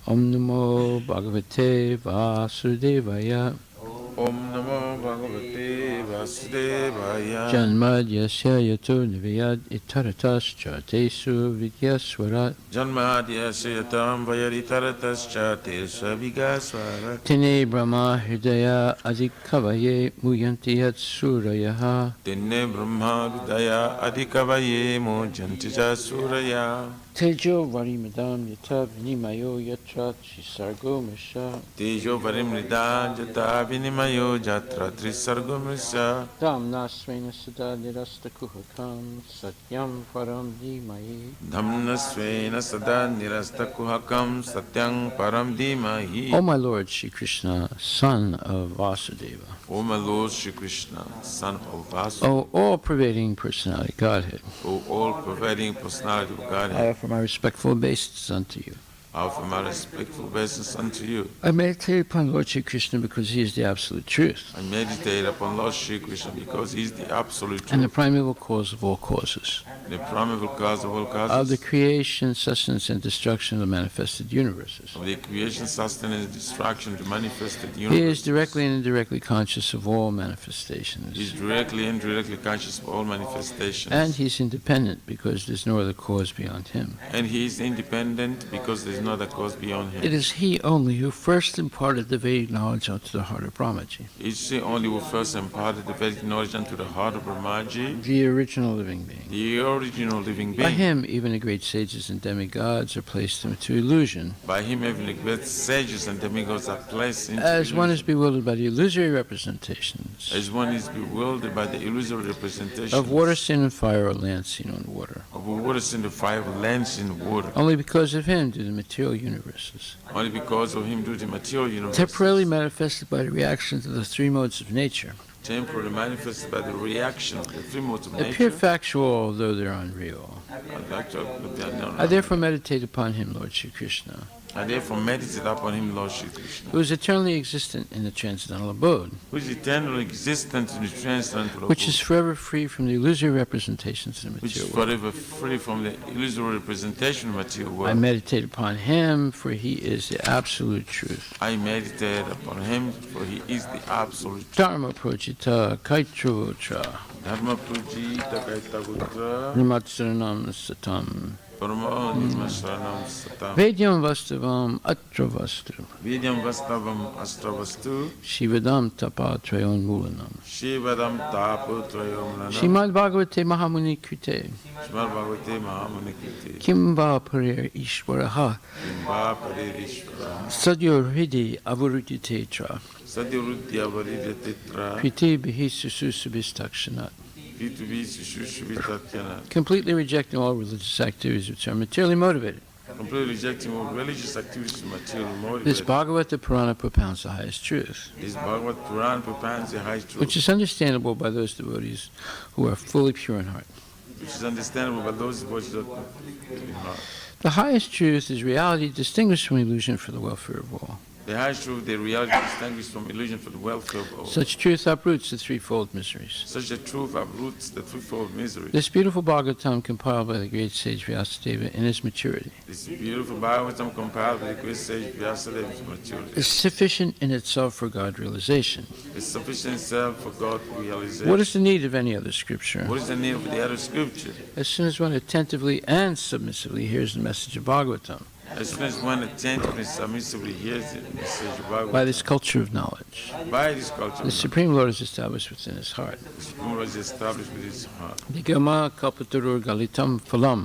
Om Namo Bhagavate Vasudevaya. Om Namo Bhagavate Vasudevaya. Janmadyasya yato nivayad itaratascha tesu vidyaswarat. Janmadyasya yatam vayaditaratascha tesu vidyaswarat. Tene Brahma Hridaya Adhikavaye Muyanti Yat Surayaha. Tene Brahma Hridaya Adhikavaye Muyanti Yat Suraya. Tejo Varimadam Yata Vinimayo Yatra Trisargo Misha. Tejo Varimridam Yata Vinimayo Yatra Trisargo Misha. Dhamna Svena Sada Nirasta Kuhakam Satyam Param Dhimahi. Dhamna Svena Sada Nirasta Kuhakam Satyam Param Dhimahi. O my Lord Shri Krishna, son of Vasudeva. O my Lord Shri Krishna, son of Vasudeva. O all-pervading personality, Godhead. O all-pervading personality of I Godhead. offer my respectful obeisance unto you. I offer my respectful obeisance unto you. I meditate upon Lord Shri Krishna because he is the absolute truth. I meditate upon Lord Shri Krishna because he is the absolute truth. And the primeval cause of all causes. The primeval cause of all causes. Of the creation, sustenance, and destruction of the manifested universes. Of the creation, sustenance, destruction, the manifested He universe. is directly and indirectly conscious of all manifestations. He is directly and indirectly conscious of all manifestations. And he is independent because there is no other cause beyond him. And he is independent because there is no other cause beyond him. It is he only who first imparted the Vedic knowledge unto the heart of Brahmaji. It is he only who first imparted the Vedic knowledge unto the heart of Brahmaji, The original living being. the original living By being. him, even the great sages and demigods are placed into illusion, By him, even the great sages and demigods are placed into as one is illusion. bewildered by the illusory representations As one is bewildered by the illusory representation of water seen on fire or land seen on water. of water in the fire, lands in water. Only because of him do the material universes, Only because of him do the material universe, temporarily manifested by the reaction to the three modes of nature, temporarily manifested by the reaction of the three modes of appear nature, factual although they're unreal. I therefore meditate upon him, Lord Shri Krishna, I therefore meditate upon him, Lord Shri Krishna, who is eternally existent in the transcendental abode, who is eternally existent in the transcendental which is abode, forever free from the illusory representations of the which is material world. forever free from the illusory representation of material I world. meditate upon him, for he is the absolute truth. I meditate upon him, for he is the absolute truth. Dharma projita kaitruvocha Dharma Pujita Kaitagutra, nimatsaranam satam Paramo Nirmasharanam Satam, vedyam vastavam atra vastu Vidyam Vastavam Astravastu, shivadam tapatrayon mulanam Shivadam Tapu Trayom Srimad Bhagavate Mahamuni Krite Srimad Bhagavate Mahamunikiti, kim va parir ishvaraha Kimba Paririshvara, sadyo hridi avuruditetra Sadirudya Varidya Titra, priti bihi sususubhistakshanat, Pitubi Sushushvitatyana, completely rejecting all religious activities which are materially motivated. completely rejecting all religious activities and material This motivated. Bhagavata Purana propounds the highest truth, This Bhagavad Puran propounds the high truth, which is understandable by those devotees who are fully pure in heart. which is understandable by those who watch that in heart. The highest truth is reality distinguished from illusion for the welfare of all. The high truth, the reality distinguished from illusion for the welfare of all. Such truth uproots the threefold miseries. Such a truth uproots the threefold misery. This beautiful Bhagavatam compiled by the great sage Vyasadeva in his maturity This beautiful Bhagavatam compiled by the great sage Vyasadeva's maturity is sufficient in itself for God realization. is sufficient itself for God realization. What is the need of any other scripture? What is the need of the other scripture? As soon as one attentively and submissively hears the message of Bhagavatam, As soon as one attentively and submissively hears the message of Bhagavatam, by this culture of knowledge, by this culture, the Supreme Lord is established within his heart. the Supreme Lord is established with his heart. Nigama kalpatarur galitam phalam,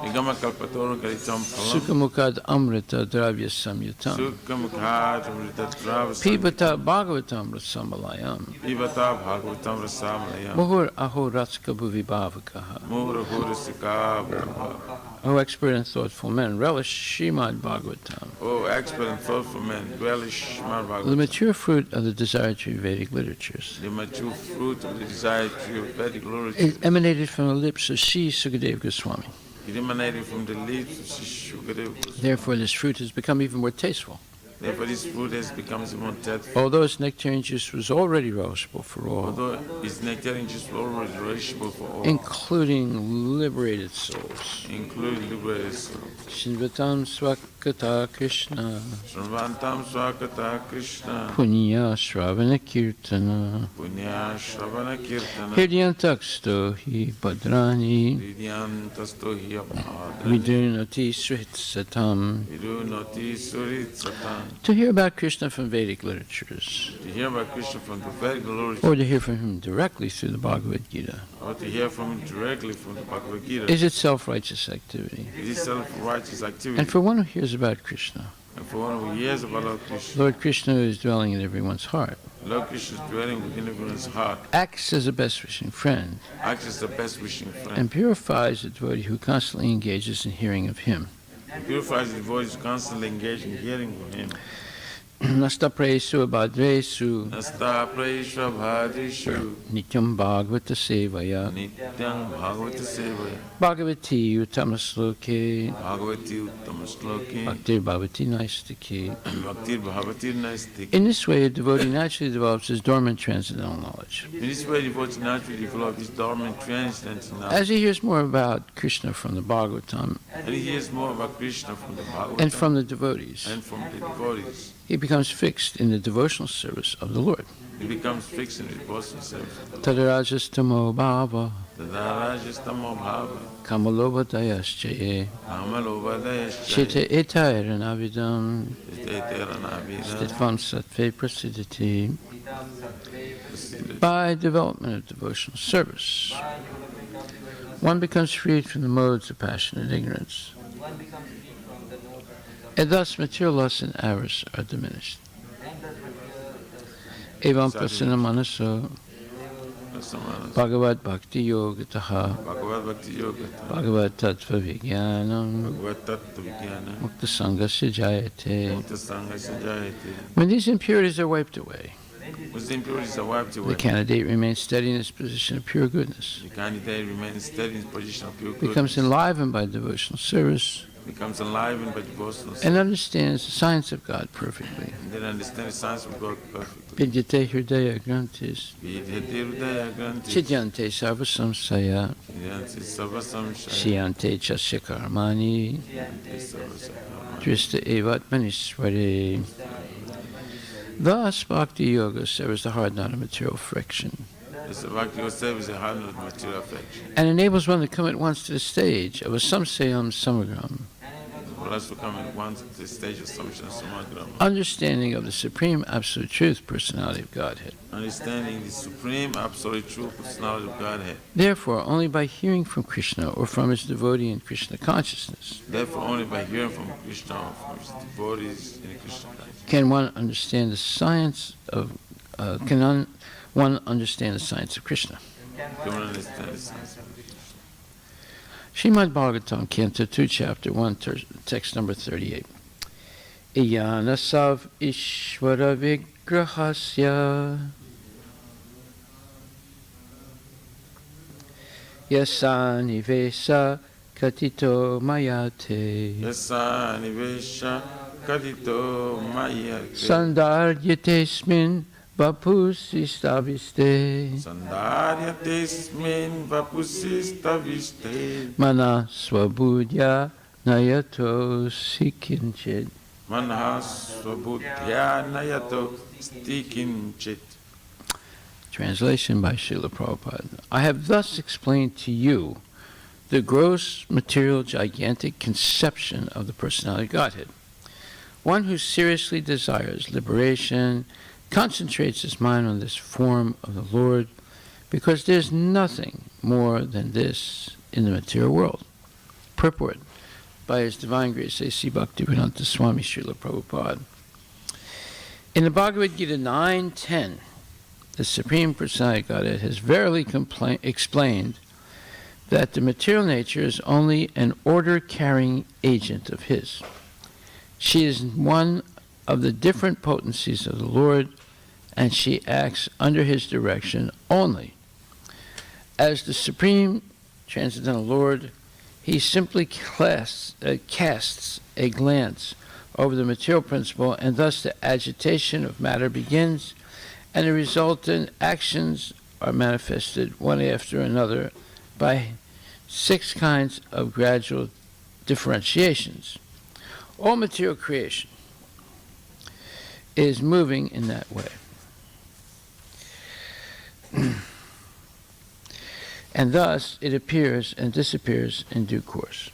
Nigama Kalpatoro Galitam Phalam, sukhamukad amrita dravya samyutam, Sukha Mukhat Amritadrava pibata Bhagavatam rasamalayam, Pibata Bhagavatam Rasamalayam, muhur aho ratska bhuvibhavakaha. Mura Hurasika Bhava. O expert and thoughtful men, relish Srimad Bhagavatam, Oh, expert and thoughtful man, relish Srimad the Bhagavatam, mature fruit of the desired tree of Vedic literatures. the mature fruit of the desired tree of Vedic literature. It emanated from the lips of Sri Sukadeva Goswami. It emanated from the lips of Sri Shukadeva Goswami. Therefore, this fruit has become even more tasteful. Therefore, this fruit has become more deathful. Although its nectarian juice was already relishable for all, Although its nectarian juice was already relishable for all, including liberated souls. including liberated souls. Shinvatam Swakata Krishna Srivantam Swakata Krishna Punya Shravana Kirtana Punya Shravana Kirtana Hiryantaksto hi Badrani Vidyantasto hi Abhadrani Vidunati Sritsatam. Vidunati Surit Satan. To hear about Krishna from Vedic literatures, To hear about Krishna from the Vedic literature, or to hear from him directly through the Bhagavad Gita, or to hear from him directly from the Bhagavad Gita, is itself righteous activity. it is self-righteous activity. And for one who hears about Krishna, And for one who hears about Lord Krishna, Lord Krishna is dwelling in everyone's heart, Lord Krishna is dwelling within everyone's heart, acts as a best wishing friend, acts as the best wishing friend, and purifies the devotee who constantly engages in hearing of him. purifies the devotees constantly engaged in hearing from him. Nasta presu abhadresu Nasta Praishra Bhadrishu nityam bhagavata sevaya Nityam Bhagavata Sevaya bhagavati uttamasloke Bhagavati Uttama Sloki bhaktir bhavati naistiki. Bhaktir Bhavati Naistik. In this way, a devotee naturally develops his dormant transcendental knowledge. In this way, devotees naturally develop this dormant transcendental knowledge. As he hears more about Krishna from the Bhagavatam And he hears more about Krishna from the Bhagavatam and from the devotees, and from the devotees. he becomes fixed in the devotional service of the Lord. He becomes fixed in the devotional service. Tadarajastamo bhava Tadarajastamo bhava kamaloba dayaschaye Amalobhadayascha shita etayaranavidam Steteranabhida stitvam sattve prasidhati. By development of devotional service, one becomes freed from the modes of passion and ignorance, and thus material lust and avarice are diminished. Evam prasana manaso Bhagavad Bhakti Yogataha Bhagavad Bhakti Yoga Bhagavad Tattva Vijnanam Bhagavad Tattva Vijnana Mukta Sangasya Jayate. Mukta Sangasya Jayate. When these impurities are wiped away, Once the impurities are wiped away, the candidate remains steady in his position of pure goodness, the candidate remains steady in his position of pure becomes goodness, enlivened by devotional service, becomes enlivened by devotional and understands the science of God perfectly. and then understand the science of God perfectly. Vidyate Hridaya Grantis Vidhati Hridaya Granthi Chidyante Sarva Samsaya Vidyanti Sarva Samshaya Shyante Chasya Karmani Vidyanti Sarva Sakama. Drista Evatmanisware. Thus, Bhakti Yoga severs the hard knot of material friction This Bhakti Yoga service is a hard of material affection. and enables one to come at once to the stage of a samsayam samagram, For us to come at once to the stage of Samshana Samagrama, understanding of the supreme absolute truth, personality of Godhead. understanding the supreme absolute true personality of Godhead. Therefore, only by hearing from Krishna or from his devotee in Krishna consciousness Therefore, only by hearing from Krishna or from his devotees in Krishna consciousness can one understand the science of one understand the science of Krishna. can one understand the science of Krishna. Srimad Bhagavatam, Canto 2, Chapter 1, text number 38. Iyana sav ishvara vigrahasya yasani vesa katito mayate Yasa nivesha kadito mayate sandaryatesmin vapusistaviste Sandaryatesmin vapusista mana swabudya nayato sikinchit. Manahasvabudhya nayato stikinchit. Translation by Srila Prabhupada. I have thus explained to you the gross, material, gigantic conception of the personality of Godhead. One who seriously desires liberation concentrates his mind on this form of the Lord because there's nothing more than this in the material world. Purport by His Divine Grace A.C. Bhaktivedanta Swami Srila Prabhupada. In the Bhagavad Gita 9:10, the Supreme Personality of Godhead has verily explained that the material nature is only an order-carrying agent of His. She is one of the different potencies of the Lord, and she acts under His direction only. As the Supreme Transcendental Lord, He simply casts a glance over the material principle, and thus the agitation of matter begins, and the resultant actions are manifested one after another by 6 kinds of gradual differentiations. All material creation is moving in that way. And thus it appears and disappears in due course.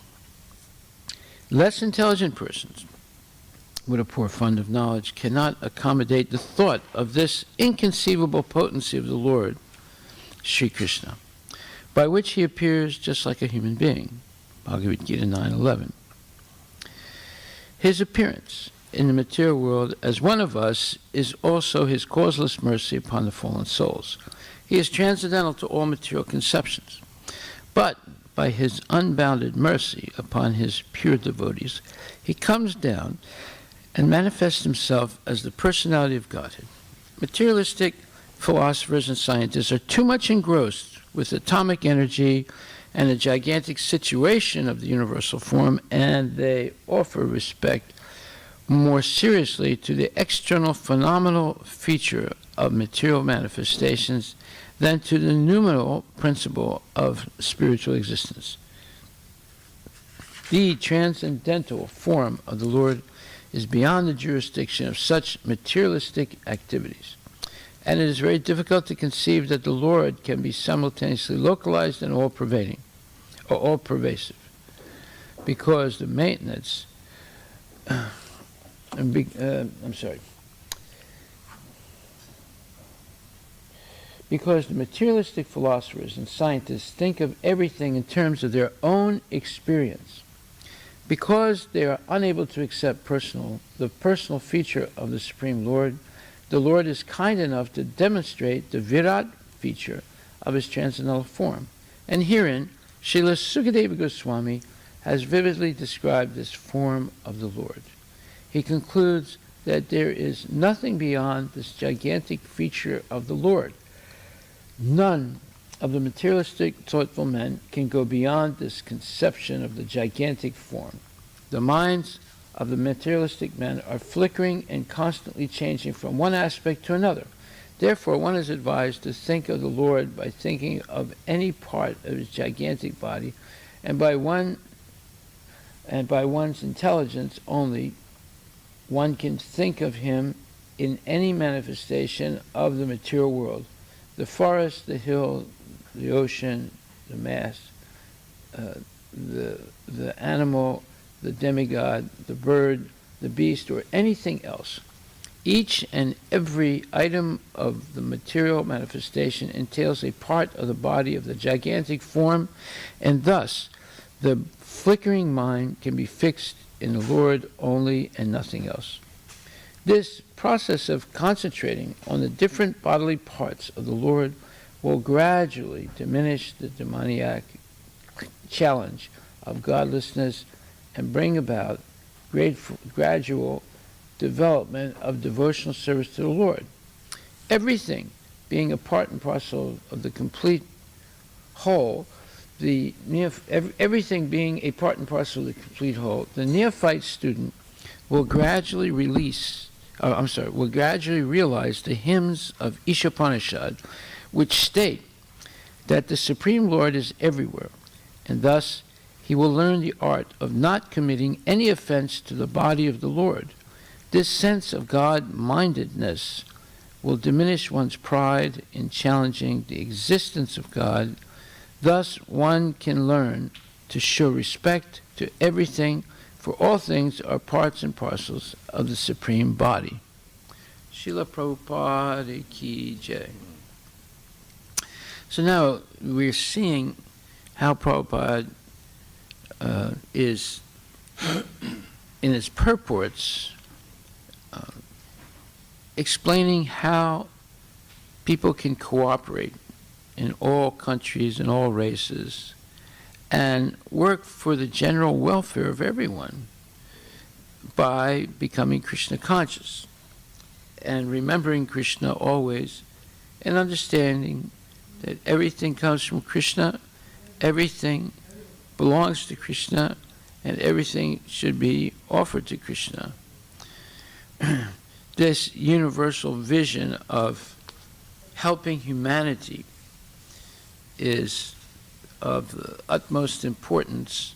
Less intelligent persons with a poor fund of knowledge cannot accommodate the thought of this inconceivable potency of the Lord, Sri Krishna, by which he appears just like a human being, Bhagavad Gita 9:11. His appearance in the material world as one of us is also his causeless mercy upon the fallen souls. He is transcendental to all material conceptions, but by his unbounded mercy upon his pure devotees, he comes down and manifests himself as the personality of Godhead. Materialistic philosophers and scientists are too much engrossed with atomic energy and the gigantic situation of the universal form, and they offer respect more seriously to the external phenomenal feature of material manifestations than to the noumenal principle of spiritual existence. The transcendental form of the Lord is beyond the jurisdiction of such materialistic activities, and it is very difficult to conceive that the Lord can be simultaneously localized and all-pervading, or all-pervasive, because the maintenance because the materialistic philosophers and scientists think of everything in terms of their own experience. Because they are unable to accept the personal feature of the Supreme Lord, the Lord is kind enough to demonstrate the Virat feature of his transcendental form. And herein, Srila Sukadeva Goswami has vividly described this form of the Lord. He concludes that there is nothing beyond this gigantic feature of the Lord. None of the materialistic thoughtful men can go beyond this conception of the gigantic form. The minds of the materialistic men are flickering and constantly changing from one aspect to another. Therefore, one is advised to think of the Lord by thinking of any part of his gigantic body, and by one's intelligence only, one can think of him in any manifestation of the material world. The forest, the hill, the ocean, the mass, the animal, the demigod, the bird, the beast, or anything else. Each and every item of the material manifestation entails a part of the body of the gigantic form, and thus the flickering mind can be fixed in the Lord only and nothing else. This process of concentrating on the different bodily parts of the Lord will gradually diminish the demoniac challenge of godlessness and bring about gradual development of devotional service to the Lord. Everything being a part and parcel of the complete whole, everything being a part and parcel of the complete whole, the neophyte student will gradually realize the hymns of Ishopanishad, which state that the Supreme Lord is everywhere, and thus he will learn the art of not committing any offense to the body of the Lord. This sense of God-mindedness will diminish one's pride in challenging the existence of God. Thus, one can learn to show respect to everything, for all things are parts and parcels of the Supreme Body. Srila Prabhupada Ki Jai. So now we're seeing how Prabhupada is, in its purports, explaining how people can cooperate in all countries and all races and work for the general welfare of everyone by becoming Krishna conscious and remembering Krishna always and understanding that everything comes from Krishna, everything belongs to Krishna, and everything should be offered to Krishna. this universal vision of helping humanity is of the utmost importance,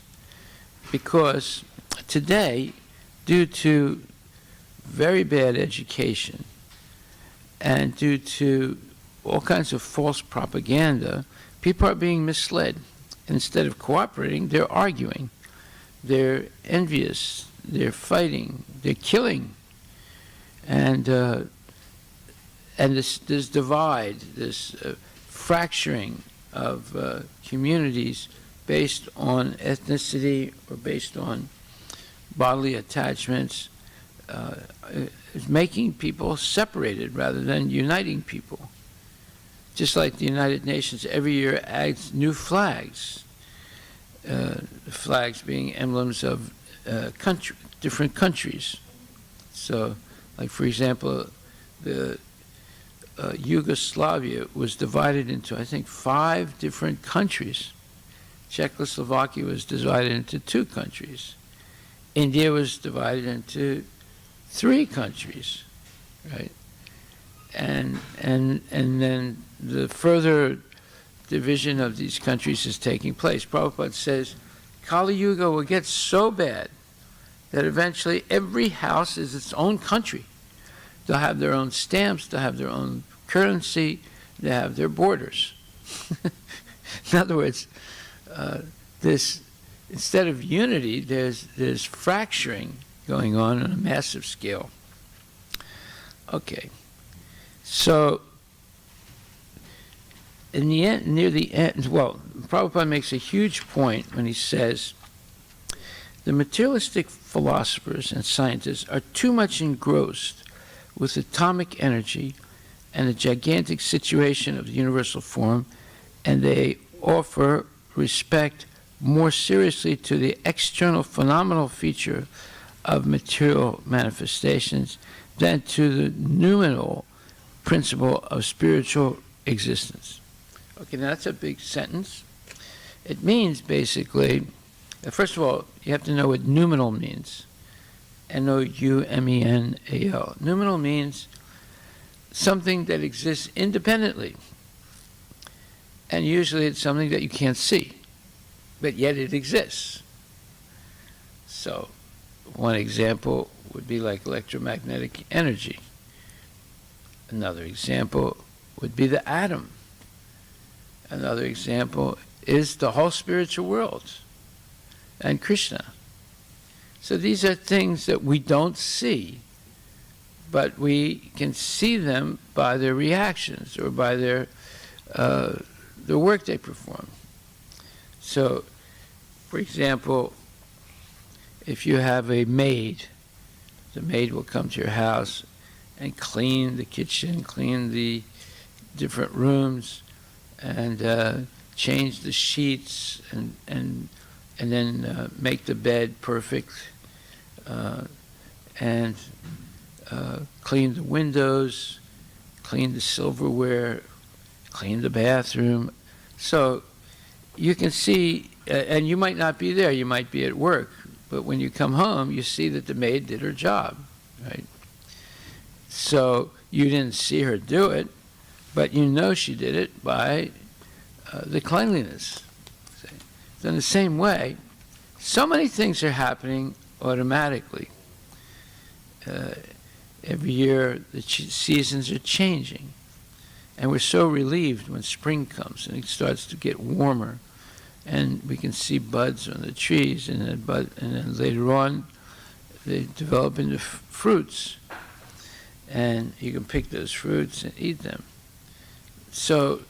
because today, due to very bad education and due to all kinds of false propaganda, people are being misled. Instead of cooperating, they're arguing, they're envious, they're fighting, they're killing. And this divide, this fracturing of communities based on ethnicity or based on bodily attachments is making people separated rather than uniting people. Just like the United Nations every year adds new flags, flags being emblems of different countries. So, like for example, the Yugoslavia was divided into, I think, 5 different countries. Czechoslovakia was divided into 2 countries. India was divided into 3 countries, right? And then the further division of these countries is taking place. Prabhupada says Kali Yuga will get so bad that eventually every house is its own country. They'll have their own stamps, they'll have their own currency, they have their borders. In other words, this, instead of unity, there's fracturing going on a massive scale. Okay, so in the end, near the end, well, Prabhupada makes a huge point when he says the materialistic philosophers and scientists are too much engrossed with atomic energy and the gigantic situation of the universal form, and they offer respect more seriously to the external phenomenal feature of material manifestations than to the noumenal principle of spiritual existence. Okay, now that's a big sentence. It means basically, first of all, you have to know what noumenal means. N-O-U-M-E-N-A-L. Noumenal means something that exists independently. And usually it's something that you can't see, but yet it exists. So one example would be like electromagnetic energy. Another example would be the atom. Another example is the whole spiritual world and Krishna. So these are things that we don't see, but we can see them by their reactions or by the work they perform. So, for example, if you have a maid, the maid will come to your house and clean the kitchen, clean the different rooms, and change the sheets, and then make the bed perfect, and clean the windows, clean the silverware, clean the bathroom. So you can see, and you might not be there, you might be at work, but when you come home, you see that the maid did her job, right? So you didn't see her do it, but you know she did it by the cleanliness. So in the same way, so many things are happening automatically. Every year, the seasons are changing. And we're so relieved when spring comes and it starts to get warmer. And we can see buds on the trees, and then later on, they develop into fruits. And you can pick those fruits and eat them. So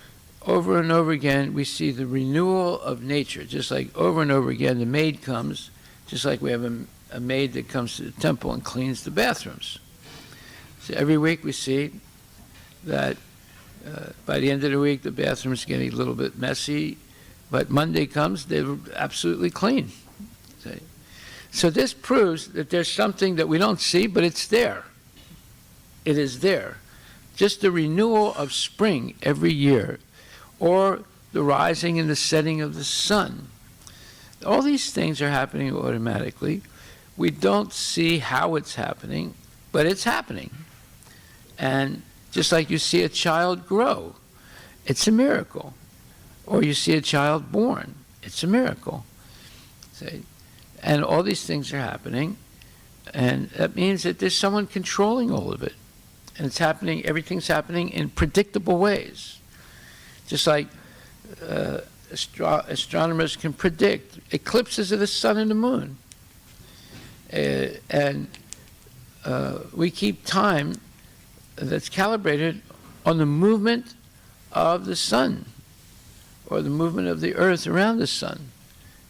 over and over again, we see the renewal of nature. Just like over and over again, the maid comes, just like we have a maid that comes to the temple and cleans the bathrooms. So every week we see that by the end of the week, the bathroom's getting a little bit messy, but Monday comes, they're absolutely clean. So this proves that there's something that we don't see, but it's there. It is there. Just the renewal of spring every year, or the rising and the setting of the sun. All these things are happening automatically. We don't see how it's happening, but it's happening. And just like you see a child grow, it's a miracle. Or you see a child born, it's a miracle. See? And all these things are happening, and that means that there's someone controlling all of it. And it's happening, everything's happening in predictable ways. Just like astronomers can predict eclipses of the sun and the moon. And we keep time that's calibrated on the movement of the sun or the movement of the earth around the sun.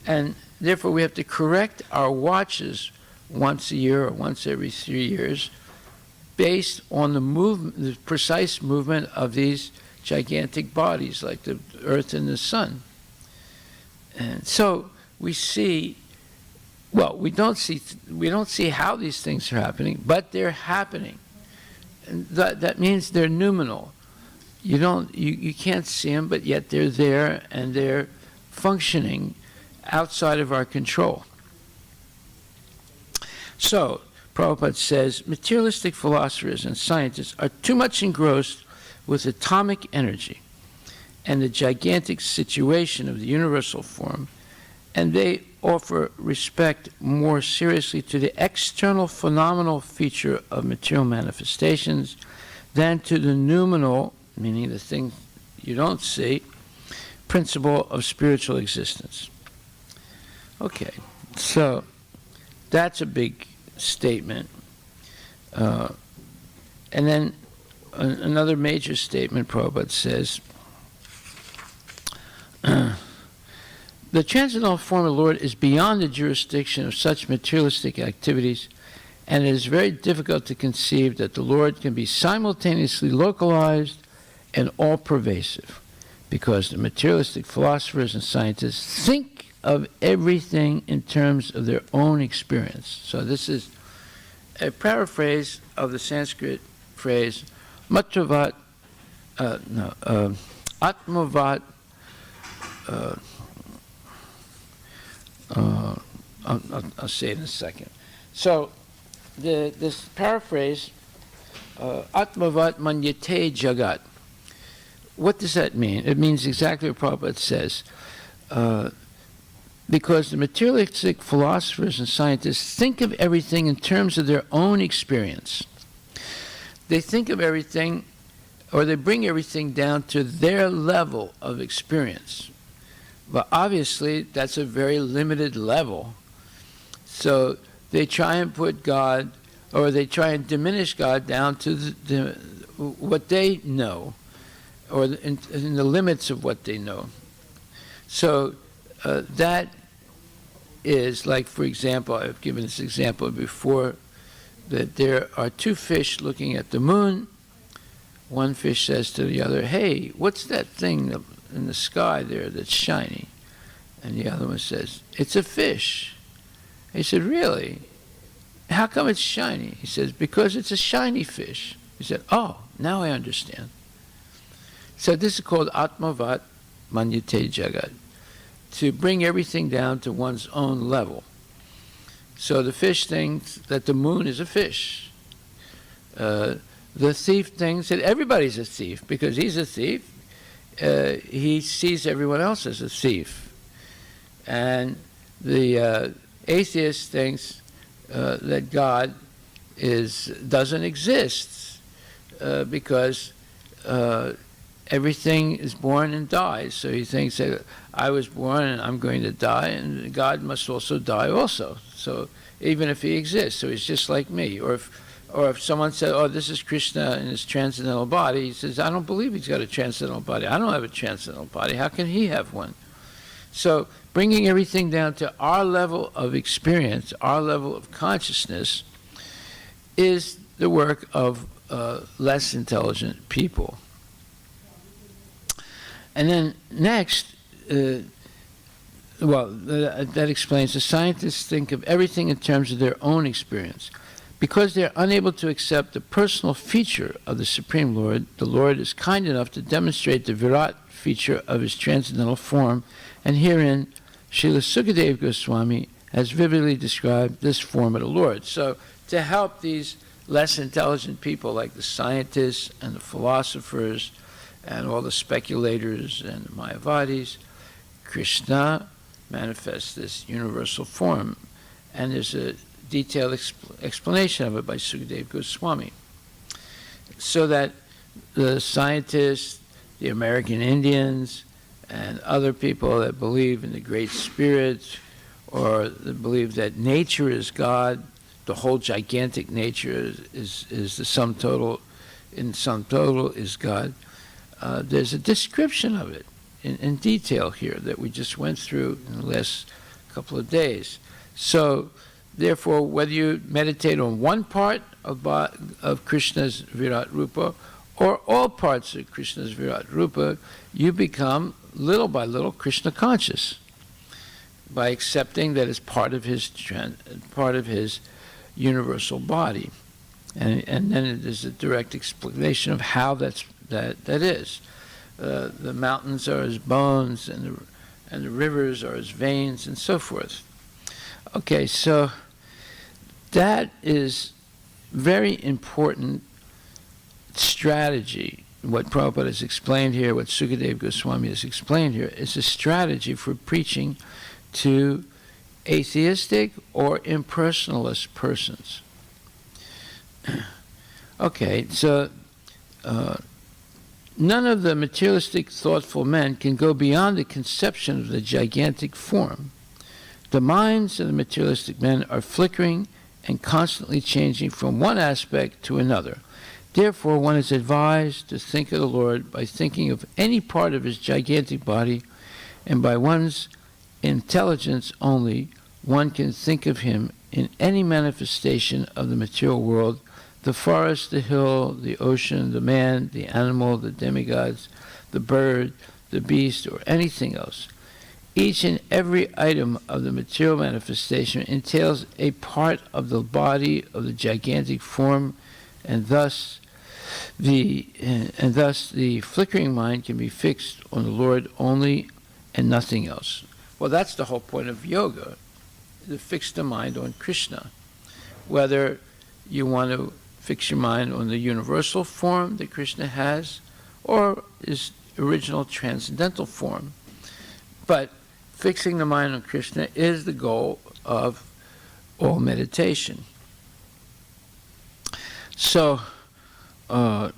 And therefore we have to correct our watches once a year or once every 3 years based on the movement, the precise movement of these gigantic bodies like the earth and the sun. And so we see, well, we don't see how these things are happening, but they're happening. And that means they're noumenal. You can't see them, but yet they're there and they're functioning outside of our control. So, Prabhupada says, materialistic philosophers and scientists are too much engrossed with atomic energy and the gigantic situation of the universal form, and they offer respect more seriously to the external phenomenal feature of material manifestations than to the noumenal, meaning the thing you don't see, principle of spiritual existence. Okay, so that's a big statement. And then another major statement, Prabhupada says, the transcendental form of the Lord is beyond the jurisdiction of such materialistic activities, and it is very difficult to conceive that the Lord can be simultaneously localized and all-pervasive, because the materialistic philosophers and scientists think of everything in terms of their own experience. So this is a paraphrase of the Sanskrit phrase, Matvavat, Atmavat, I'll say it in a second. So this paraphrase, Atmavat Manyate Jagat, what does that mean? It means exactly what Prabhupada says. Because the materialistic philosophers and scientists think of everything in terms of their own experience. They think of everything, or they bring everything down to their level of experience. But obviously, that's a very limited level. So they try and put God, or they try and diminish God down to what they know, or in the limits of what they know. So that is like, for example, I've given this example before, that there are two fish looking at the moon. One fish says to the other, hey, what's that thing in the sky there that's shiny? And the other one says, it's a fish. He said, really? How come it's shiny? He says, because it's a shiny fish. He said, oh, now I understand. So this is called Atmavat Manyate Jagat, to bring everything down to one's own level. So the fish thinks that the moon is a fish. The thief thinks that everybody's a thief because he's a thief. He sees everyone else as a thief. And the atheist thinks that God doesn't exist because everything is born and dies. So he thinks that I was born and I'm going to die, and God must also die also. So even if he exists, so he's just like me. Or if someone said, oh, this is Krishna in his transcendental body, he says, I don't believe he's got a transcendental body. I don't have a transcendental body. How can he have one? So bringing everything down to our level of experience, our level of consciousness, is the work of less intelligent people. And then next, that explains the scientists think of everything in terms of their own experience. Because they're unable to accept the personal feature of the Supreme Lord, the Lord is kind enough to demonstrate the Virat feature of his transcendental form, and herein Srila Sukadeva Goswami has vividly described this form of the Lord. So to help these less intelligent people like the scientists and the philosophers and all the speculators and the Mayavadis, Krishna manifests this universal form. And there's a detailed explanation of it by Sukadeva Goswami. So that the scientists, the American Indians, and other people that believe in the Great Spirit, or that believe that nature is God, the whole gigantic nature is the sum total, in sum total is God. There's a description of it in detail here that we just went through in the last couple of days. So, therefore, whether you meditate on one part of Krishna's Virat Rupa or all parts of Krishna's Virat Rupa, you become, little by little, Krishna conscious by accepting that it's part of his universal body. And then there's a direct explanation of how that is. The mountains are his bones, and the rivers are his veins, and so forth. Okay, so that is very important strategy. What Prabhupada has explained here, what Sukadeva Goswami has explained here, is a strategy for preaching to atheistic or impersonalist persons. Okay, so none of the materialistic, thoughtful men can go beyond the conception of the gigantic form. The minds of the materialistic men are flickering and constantly changing from one aspect to another. Therefore, one is advised to think of the Lord by thinking of any part of his gigantic body, and by one's intelligence only, one can think of him in any manifestation of the material world, the forest, the hill, the ocean, the man, the animal, the demigods, the bird, the beast, or anything else. Each and every item of the material manifestation entails a part of the body of the gigantic form, and thus the flickering mind can be fixed on the Lord only and nothing else. Well, that's the whole point of yoga, to fix the mind on Krishna. Whether you want to fix your mind on the universal form that Krishna has, or his original transcendental form. But fixing the mind on Krishna is the goal of all meditation. So, the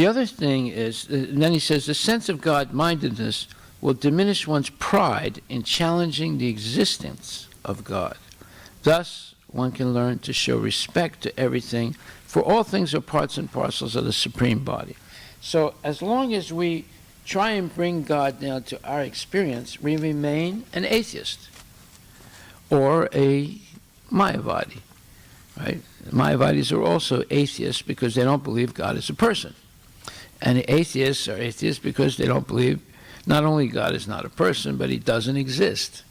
other thing is, and then he says, the sense of God-mindedness will diminish one's pride in challenging the existence of God. Thus, one can learn to show respect to everything, for all things are parts and parcels of the Supreme Body. So, as long as we try and bring God down to our experience, we remain an atheist or a Mayavadi, right? Mayavadis are also atheists because they don't believe God is a person. And the atheists are atheists because they don't believe not only God is not a person, but he doesn't exist.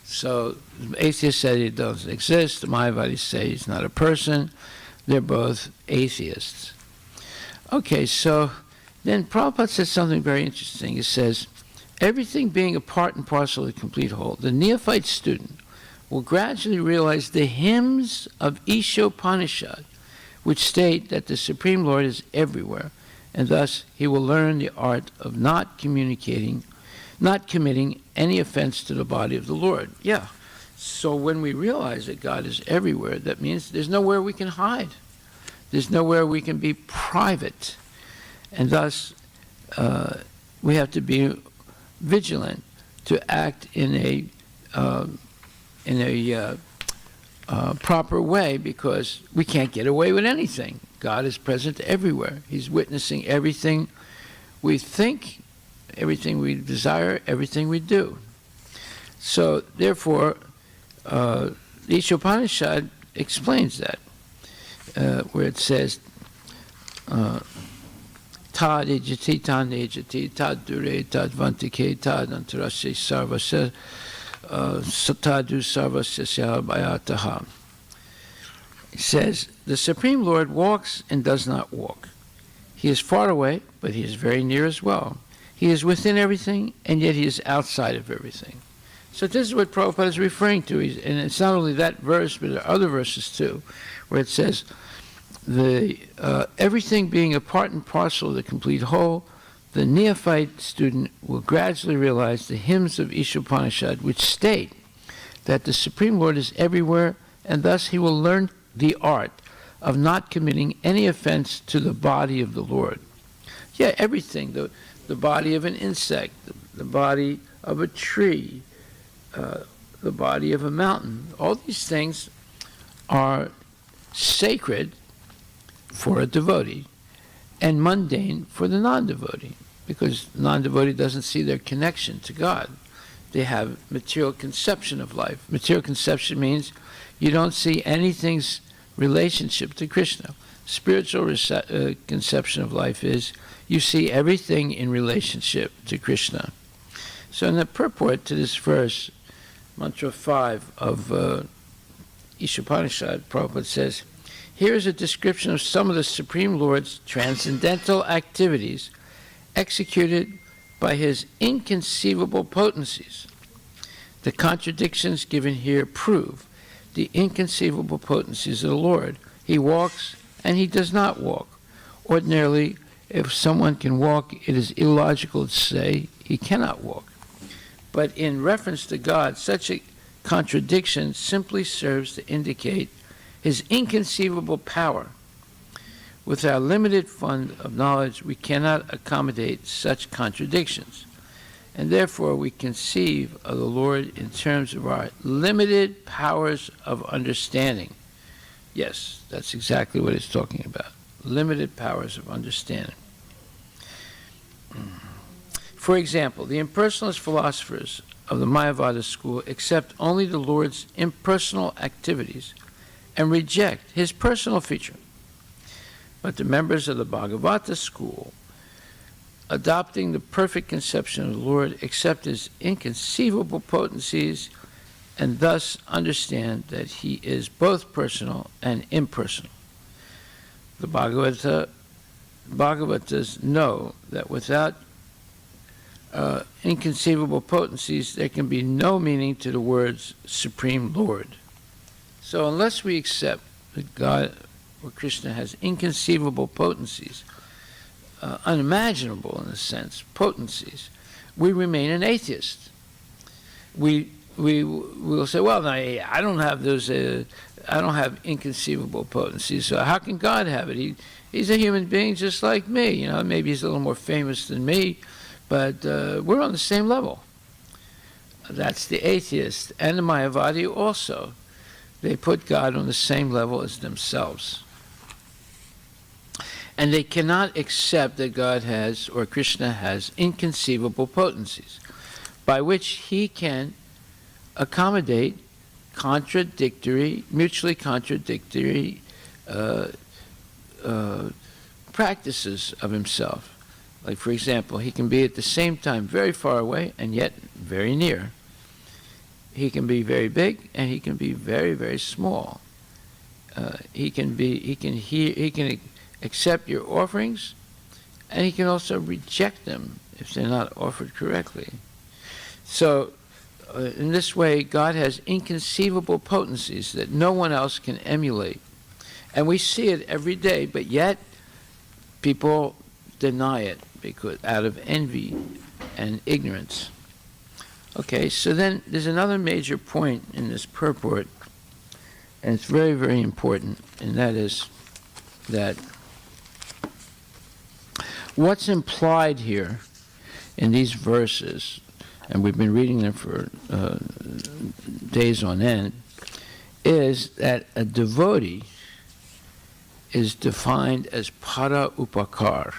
So atheists say he doesn't exist, the Mayavadis say he's not a person. They're both atheists. Okay, so then Prabhupada says something very interesting. He says, everything being a part and parcel of the complete whole, the neophyte student will gradually realize the hymns of Ishopanishad, which state that the Supreme Lord is everywhere, and thus he will learn the art of not committing any offense to the body of the Lord. Yeah. So when we realize that God is everywhere, that means there's nowhere we can hide. There's nowhere we can be private. And thus, we have to be vigilant to act in a proper way, because we can't get away with anything. God is present everywhere. He's witnessing everything we think, everything we desire, everything we do. So, therefore, the Ishopanishad explains that, where it says, Tad ejati, tan ejati, tad dure, tad vantike, tad antarasya sarvasya, satadu sarvasya bhayataha. It says, the Supreme Lord walks and does not walk. He is far away, but he is very near as well. He is within everything, and yet he is outside of everything. So this is what Prabhupada is referring to. And it's not only that verse, but there are other verses too, where it says, everything being a part and parcel of the complete whole, the neophyte student will gradually realize the hymns of Ishopanishad, which state that the Supreme Lord is everywhere, and thus he will learn the art of not committing any offense to the body of the Lord. Yeah, everything, the body of an insect, the body of a tree, the body of a mountain, all these things are sacred for a devotee and mundane for the non-devotee, because the non-devotee doesn't see their connection to God. They have material conception of life. Material conception means you don't see anything's relationship to Krishna. Spiritual conception of life is you see everything in relationship to Krishna. So in the purport to this verse, Mantra 5 of Ishopanishad, Prabhupada says, here is a description of some of the Supreme Lord's transcendental activities executed by his inconceivable potencies. The contradictions given here prove the inconceivable potencies of the Lord. He walks and he does not walk. Ordinarily, if someone can walk, it is illogical to say he cannot walk. But in reference to God, such a contradiction simply serves to indicate his inconceivable power. With our limited fund of knowledge, we cannot accommodate such contradictions, and therefore we conceive of the Lord in terms of our limited powers of understanding. Yes, that's exactly what it's talking about. Limited powers of understanding. For example, the impersonalist philosophers of the Mayavada school accept only the Lord's impersonal activities and reject his personal feature. But the members of the Bhagavata school, adopting the perfect conception of the Lord, accept his inconceivable potencies and thus understand that he is both personal and impersonal. The Bhagavatas know that without inconceivable potencies, there can be no meaning to the words Supreme Lord. So unless we accept that God or Krishna has inconceivable potencies, unimaginable in a sense, potencies, we remain an atheist. We will say, well, I don't have those. I don't have inconceivable potencies. So how can God have it? He's a human being just like me. You know, maybe he's a little more famous than me, but we're on the same level. That's the atheist and the Mayavadi also. They put God on the same level as themselves. And they cannot accept that God has, or Krishna has, inconceivable potencies, by which he can accommodate mutually contradictory practices of himself. Like, for example, he can be at the same time very far away and yet very near. He can be very big and he can be very, very small. He can accept your offerings, and he can also reject them if they're not offered correctly. So, in this way, God has inconceivable potencies that no one else can emulate. And we see it every day, but yet people deny it because out of envy and ignorance. Okay, so then there's another major point in this purport, and it's very, very important, and that is that what's implied here in these verses, and we've been reading them for days on end, is that a devotee is defined as para upakar,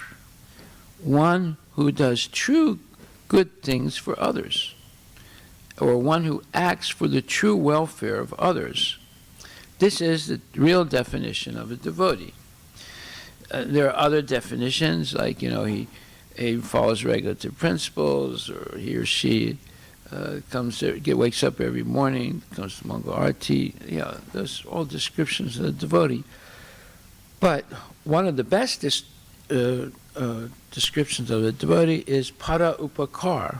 one who does true good things for others, or one who acts for the true welfare of others. This is the real definition of a devotee. There are other definitions, like, he follows regulative principles, or he or she wakes up every morning, comes to Mangal Arati. Yeah, those all descriptions of the devotee. But one of the best descriptions of the devotee is para upakar.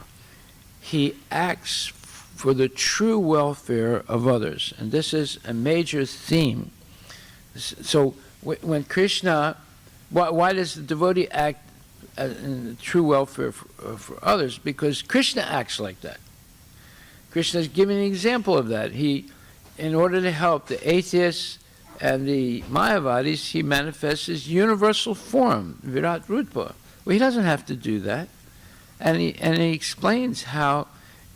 He acts for the true welfare of others. And this is a major theme. So when Krishna, why does the devotee act in the true welfare for others? Because Krishna acts like that. Krishna is giving an example of that. He, in order to help the atheists and the Mayavadis, he manifests his universal form, Virat Rupa. Well, he doesn't have to do that. And he explains how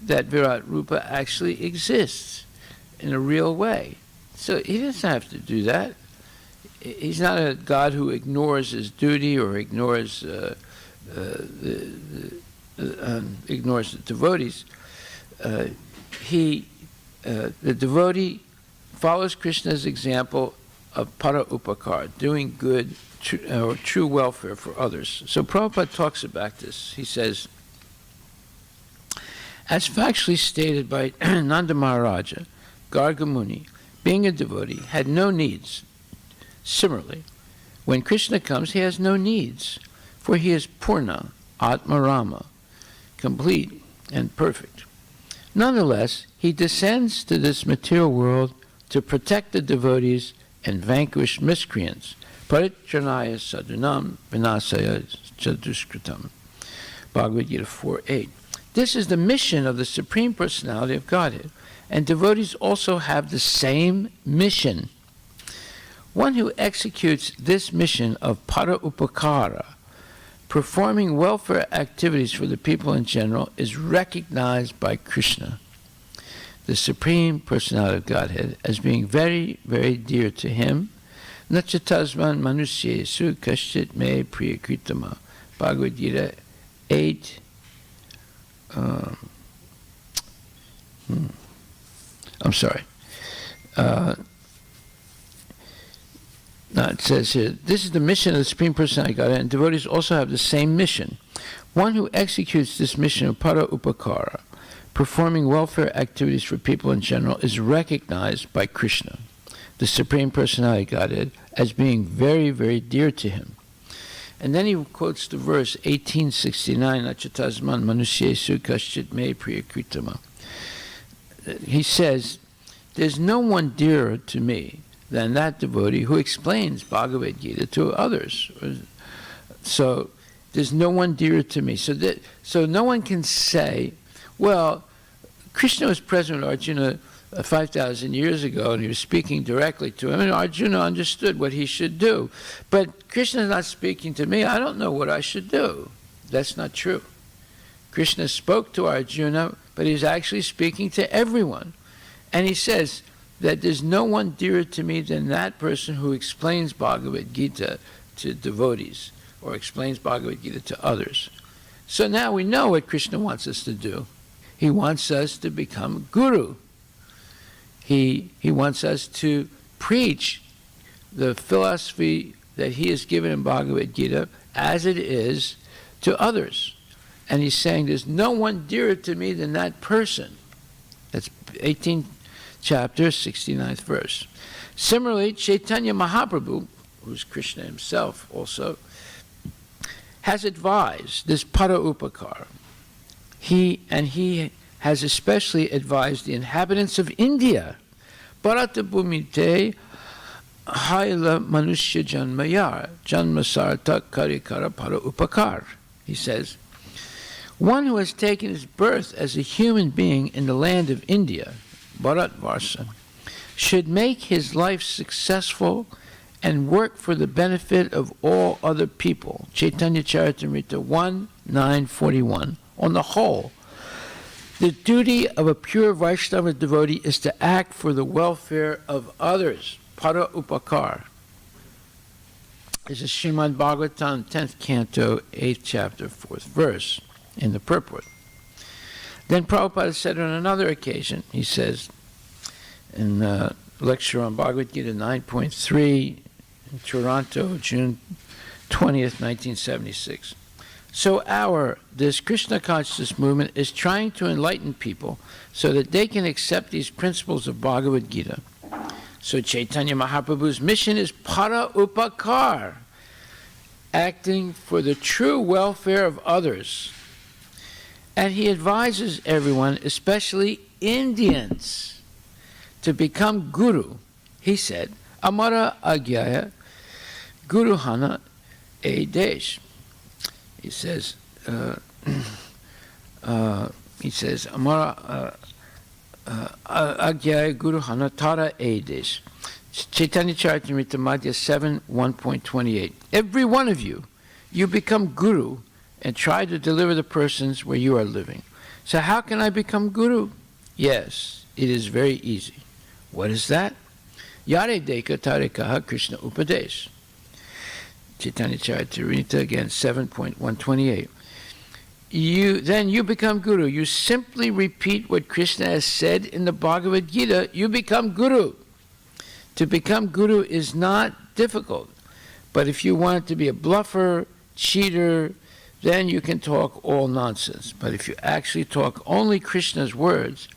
that Virat Rupa actually exists in a real way. So he doesn't have to do that. He's not a God who ignores his duty or ignores ignores the devotees. The devotee follows Krishna's example of para upakar, doing good or true welfare for others. So Prabhupada talks about this. He says, as factually stated by Nanda Maharaja, Garga Muni, being a devotee, had no needs. Similarly, when Krishna comes, he has no needs, for he is Purna, Atmarama, complete and perfect. Nonetheless, he descends to this material world to protect the devotees and vanquish miscreants. Paritranaya sadhunam vinasaya chaduskritam. Bhagavad Gita 4:8. This is the mission of the Supreme Personality of Godhead, and devotees also have the same mission. One who executes this mission of para upakara, performing welfare activities for the people in general, is recognized by Krishna, the Supreme Personality of Godhead, as being very, very dear to him. Nachatasman manusyesu kashchit me priyakritama. Bhagavad Gita 8. I'm sorry. It says here, this is the mission of the Supreme Personality of Godhead, and devotees also have the same mission. One who executes this mission of para upakara, performing welfare activities for people in general, is recognized by Krishna, the Supreme Personality of Godhead, as being very, very dear to him. And then he quotes the verse 1869, Achatasman manusyesu kashchit me priyakritama. He says, there's no one dearer to me than that devotee who explains Bhagavad Gita to others. So there's no one dearer to me. So no one can say, well, Krishna was present with Arjuna 5,000 years ago, and he was speaking directly to him, and Arjuna understood what he should do. But Krishna is not speaking to me. I don't know what I should do. That's not true. Krishna spoke to Arjuna, but he's actually speaking to everyone. And he says that there's no one dearer to me than that person who explains Bhagavad Gita to devotees, or explains Bhagavad Gita to others. So now we know what Krishna wants us to do. He wants us to become guru. He wants us to preach the philosophy that he has given in Bhagavad Gita as it is to others. And he's saying there's no one dearer to me than that person. That's 18th chapter, 69th verse. Similarly, Chaitanya Mahaprabhu, who's Krishna himself also, has advised this para upakar. He has especially advised the inhabitants of India, Bharata Bhumite Haila Manusya Janmaya Janmasarta Karikara Para Upakar. He says, one who has taken his birth as a human being in the land of India, Bharatvarsha, should make his life successful and work for the benefit of all other people. Chaitanya Charitamrita 1:941. On the whole, the duty of a pure Vaishnava devotee is to act for the welfare of others. Para upakar. This is Srimad Bhagavatam, 10th canto, 8th chapter, 4th verse, in the purport. Then Prabhupada said on another occasion, he says, in a lecture on Bhagavad Gita 9.3 in Toronto, June 20th, 1976. So this Krishna consciousness movement is trying to enlighten people so that they can accept these principles of Bhagavad Gita. So Chaitanya Mahaprabhu's mission is para upakar, acting for the true welfare of others. And he advises everyone, especially Indians to become guru, he said, Amara Agyaya Guru Hana E Desh. He says, Amara Agyaya Guru Hana Tara E Desh. Chaitanya Charitamrita Madhya 7, 1.28. Every one of you, you become guru and try to deliver the persons where you are living. So how can I become guru? Yes, it is very easy. What is that? Yare Deka Tarekaha Krishna Upadesh. Chaitanya Charitamrita again 7.128. Then you become guru. You simply repeat what Krishna has said in the Bhagavad Gita. You become guru. To become guru is not difficult. But if you want to be a bluffer, cheater, then you can talk all nonsense. But if you actually talk only Krishna's words,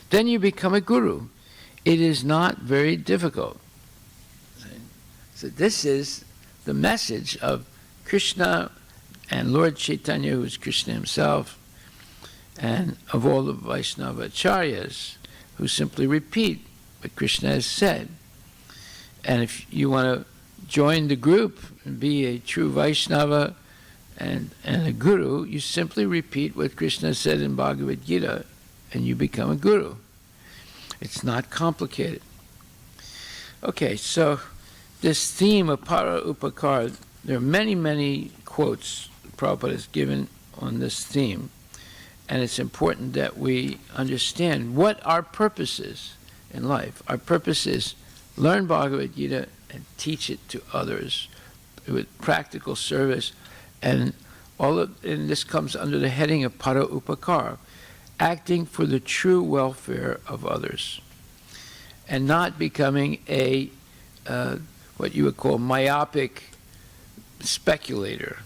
then you become a guru. It is not very difficult. So this is the message of Krishna and Lord Chaitanya, who is Krishna himself, and of all the Vaishnava Acharyas, who simply repeat what Krishna has said. And if you want to join the group and be a true Vaishnava and a guru, you simply repeat what Krishna said in Bhagavad Gita, and you become a guru. It's not complicated. Okay, so this theme of para upakara, there are many, many quotes Prabhupada has given on this theme, and it's important that we understand what our purpose is in life. Our purpose is learn Bhagavad Gita and teach it to others with practical service, and and this comes under the heading of para upakara, acting for the true welfare of others, and not becoming a what you would call myopic speculator.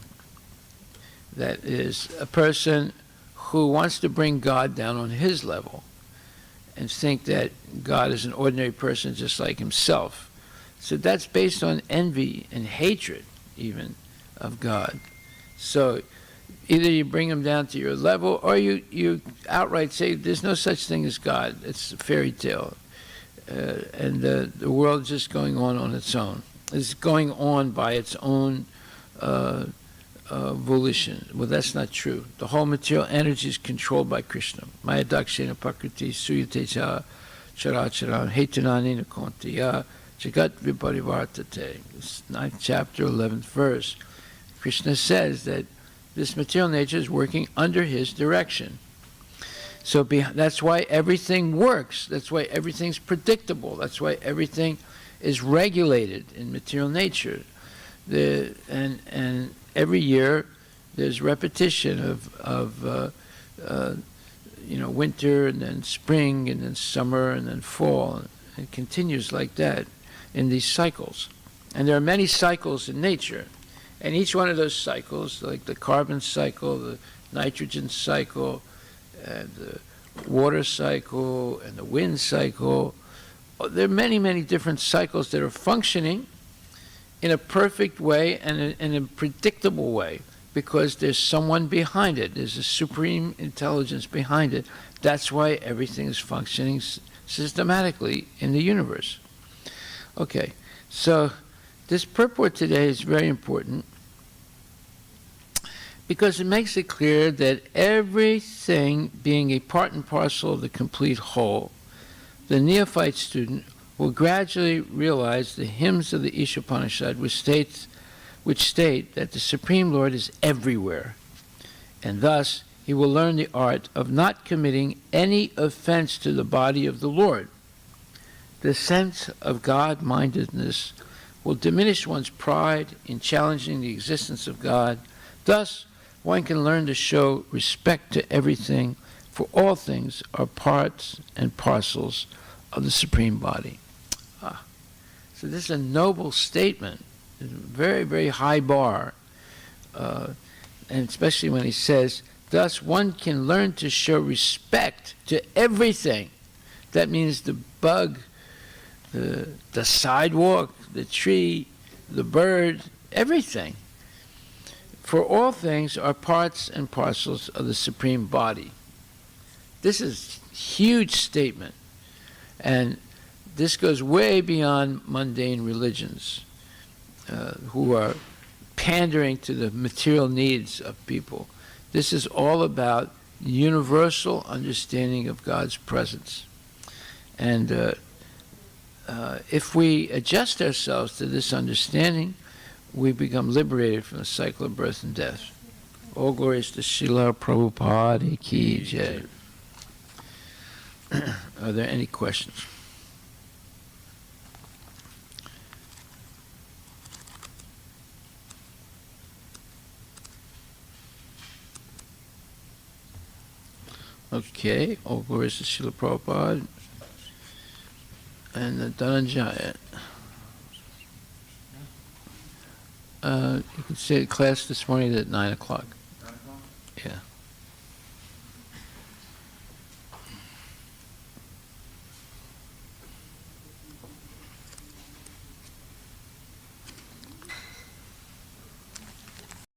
That is a person who wants to bring God down on his level and think that God is an ordinary person just like himself. So that's based on envy and hatred even of God. So either you bring him down to your level, or you outright say there's no such thing as God. It's a fairy tale. And the world is just going on its own. It's going on by its own volition. Well, that's not true. The whole material energy is controlled by Krishna. Maya dakshena prakriti suyateja characharam hetunanina kontiya jagat viparivartate. This 9th chapter, 11th verse. Krishna says that this material nature is working under his direction. So that's why everything works. That's why everything's predictable. That's why everything is regulated in material nature. And every year there's repetition of winter and then spring and then summer and then fall. It continues like that in these cycles. And there are many cycles in nature. And each one of those cycles, like the carbon cycle, the nitrogen cycle, and the water cycle, and the wind cycle, there are many, many different cycles that are functioning in a perfect way and in a predictable way, because there's someone behind it. There's a supreme intelligence behind it. That's why everything is functioning systematically in the universe. Okay, so this purport today is very important because it makes it clear that everything being a part and parcel of the complete whole, the neophyte student will gradually realize the hymns of the Ishopanishad, which state that the Supreme Lord is everywhere, and thus he will learn the art of not committing any offense to the body of the Lord. The sense of God-mindedness will diminish one's pride in challenging the existence of God. Thus, one can learn to show respect to everything, for all things are parts and parcels of the Supreme Body. So this is a noble statement, a very, very high bar, and especially when he says, thus one can learn to show respect to everything. That means the bug, the sidewalk, the tree, the bird, everything. For all things are parts and parcels of the Supreme Body. This is huge statement. And this goes way beyond mundane religions who are pandering to the material needs of people. This is all about universal understanding of God's presence. And if we adjust ourselves to this understanding, we become liberated from the cycle of birth and death. All glories to Srila Prabhupada Ki Jai. Are there any questions? Okay, all glories to Srila Prabhupada and Dhananjaya. You can say class this morning at 9 o'clock. Yeah.